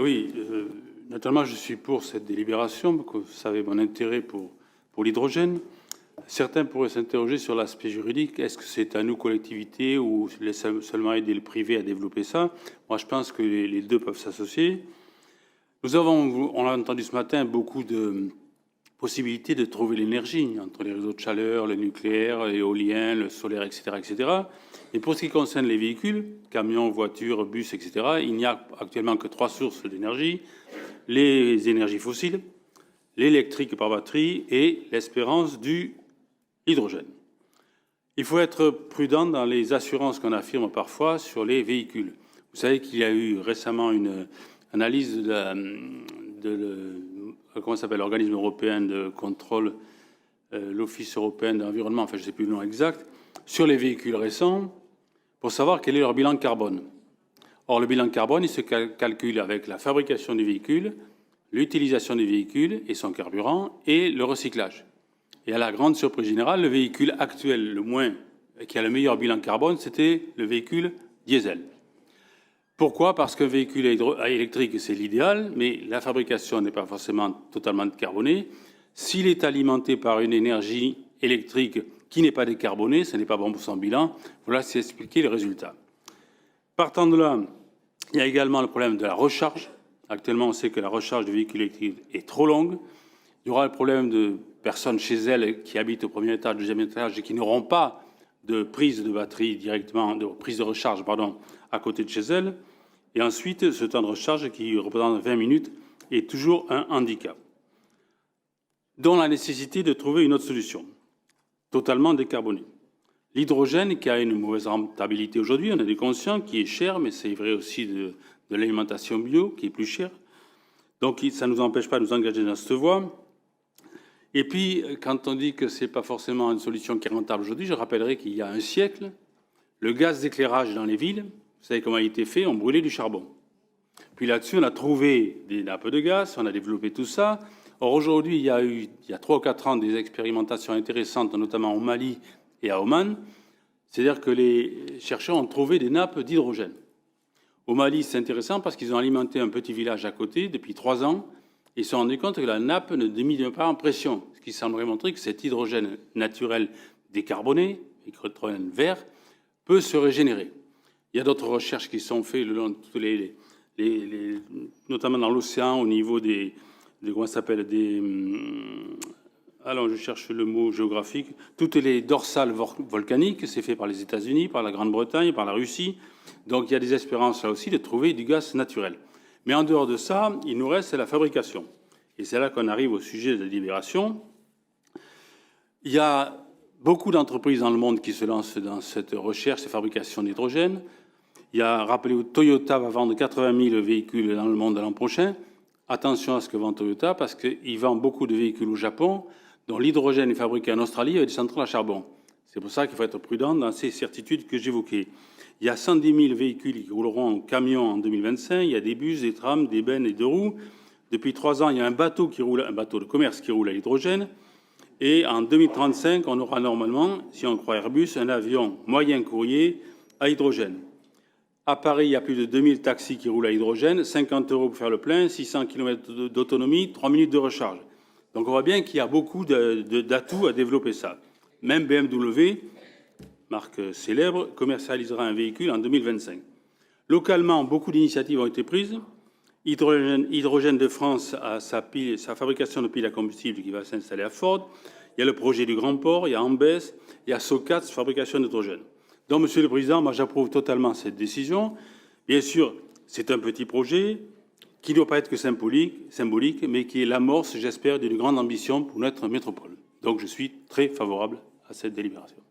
Oui, naturellement, je suis pour cette délibération, parce que vous savez mon intérêt pour l'hydrogène. Certains pourraient s'interroger sur l'aspect juridique. Est-ce que c'est à nous, collectivités, ou seulement aider le privé à développer ça? Moi, je pense que les deux peuvent s'associer. On l'a entendu ce matin, beaucoup de possibilités de trouver l'énergie entre les réseaux de chaleur, le nucléaire, l'éolien, le solaire, etc., etc. Et pour ce qui concerne les véhicules, camions, voitures, bus, etc., il n'y a actuellement que 3 sources d'énergie: les énergies fossiles, l'électrique par batterie et l'espérance du hydrogène. Il faut être prudent dans les assurances qu'on affirme parfois sur les véhicules. Vous savez qu'il y a eu récemment une analyse comment s'appelle, l'organisme européen de contrôle, l'Office européen de l'environnement, enfin je ne sais plus le nom exact, sur les véhicules récents, pour savoir quel est leur bilan carbone. Or, le bilan carbone, il se calcule avec la fabrication du véhicule, l'utilisation du véhicule et son carburant, et le recyclage. Et à la grande surprise générale, le véhicule actuel, qui a le meilleur bilan carbone, c'était le véhicule diesel. Pourquoi? Parce qu'un véhicule électrique, c'est l'idéal, mais la fabrication n'est pas forcément totalement décarbonée. S'il est alimenté par une énergie électrique qui n'est pas décarbonée, ce n'est pas bon pour son bilan. Voilà, c'est expliquer les résultats. Partant de là, il y a également le problème de la recharge. Actuellement, on sait que la recharge du véhicule électrique est trop longue. Il y aura le problème de personnes chez elles qui habitent au premier étage, deuxième étage et qui n'auront pas de prise de batterie directement, de prise de recharge, pardon, à côté de chez elles. Et ensuite, ce temps de recharge qui représente 20 minutes est toujours un handicap. Dont la nécessité de trouver une autre solution, totalement décarbonée. L'hydrogène, qui a une mauvaise rentabilité aujourd'hui, on en est conscient, qui est cher, mais c'est vrai aussi de l'alimentation bio, qui est plus chère. Donc ça ne nous empêche pas de nous engager dans cette voie. Et puis, quand on dit que ce n'est pas forcément une solution qui est rentable aujourd'hui, je rappellerai qu'il y a un siècle, le gaz d'éclairage dans les villes, vous savez comment il a été fait? On brûlait du charbon. Puis là-dessus, on a trouvé des nappes de gaz, on a développé tout ça. Or, aujourd'hui, il y a 3 ou 4 ans, des expérimentations intéressantes, notamment au Mali et à Oman. C'est-à-dire que les chercheurs ont trouvé des nappes d'hydrogène. Au Mali, c'est intéressant parce qu'ils ont alimenté un petit village à côté depuis 3 ans. Ils se sont rendus compte que la nappe ne diminue pas en pression, ce qui semblerait montrer que cet hydrogène naturel décarboné, hydrogène vert, peut se régénérer. Il y a d'autres recherches qui sont faites le long de tous notamment dans l'océan, au niveau comment ça s'appelle, alors je cherche le mot géographique, toutes les dorsales volcaniques, c'est fait par les États-Unis, par la Grande-Bretagne, par la Russie. Donc il y a des espérances là aussi de trouver du gaz naturel. Mais en dehors de ça, il nous reste la fabrication. Et c'est là qu'on arrive au sujet de la libération. Il y a beaucoup d'entreprises dans le monde qui se lancent dans cette recherche et fabrication d'hydrogène. Il y a, rappelez-vous, Toyota va vendre 80 000 véhicules dans le monde l'an prochain. Attention à ce que vend Toyota, parce qu'il vend beaucoup de véhicules au Japon, dont l'hydrogène est fabriqué en Australie avec des centrales à charbon. C'est pour ça qu'il faut être prudent dans ces certitudes que j'évoquais. Il y a 110 000 véhicules qui rouleront en camion en 2025. Il y a des bus, des trams, des bennes et 2 roues. Depuis 3 ans, il y a un bateau de commerce qui roule à l'hydrogène. Et en 2035, on aura normalement, si on croit Airbus, un avion moyen courrier à hydrogène. À Paris, il y a plus de 2000 taxis qui roulent à hydrogène, 50 € pour faire le plein, 600 km d'autonomie, 3 minutes de recharge. Donc on voit bien qu'il y a beaucoup d'atouts à développer ça. Même BMW, marque célèbre, commercialisera un véhicule en 2025. Localement, beaucoup d'initiatives ont été prises. Hydrogène de France a sa fabrication de piles à combustible qui va s'installer à Ford. Il y a le projet du Grand Port, il y a Ambès, il y a Socats, fabrication d'hydrogène. Donc, Monsieur le Président, moi j'approuve totalement cette décision. Bien sûr, c'est un petit projet qui ne doit pas être que symbolique, mais qui est l'amorce, j'espère, d'une grande ambition pour notre métropole. Donc je suis très favorable à cette délibération.